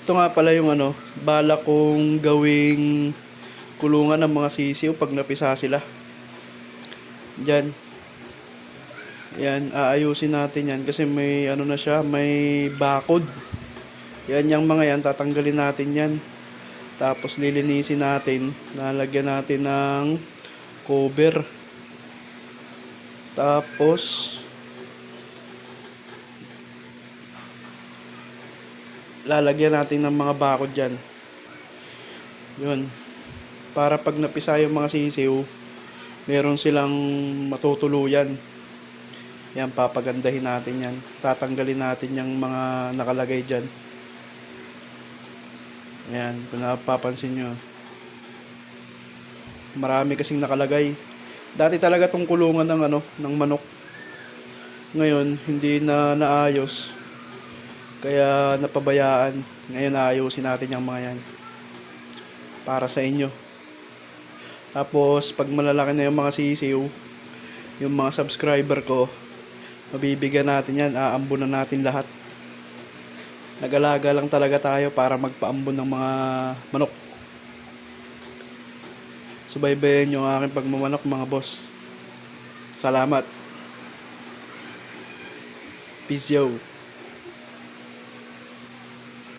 Ito nga pala yung bala kong gawing kulungan ng mga sisiw pag napisa sila. Diyan. Yan, aayusin natin yan kasi may na siya, may bakod. Yan, yung mga yan, tatanggalin natin yan. Tapos lilinisin natin, lalagyan natin ng cover. Tapos lalagyan natin ng mga bakod dyan. Yun. Para pag napisa yung mga sisiw, meron silang matutuluyan. Yan, papagandahin natin yan. Tatanggalin natin yung mga nakalagay dyan. Ayan, kung napapansin nyo. Marami kasing nakalagay. Dati talaga tong kulungan ng manok. Ngayon, hindi na naayos. Kaya napabayaan. Ngayon, naayusin natin yung mga yan. Para sa inyo. Tapos, pag malalaki na yung mga sisiw, yung mga subscriber ko, mabibigyan natin yan, aambunan natin lahat. Nag-alaga lang talaga tayo para magpaambon ng mga manok. Subaybayan nyo ang aking pagmamanok, mga boss. Salamat. Peace yo.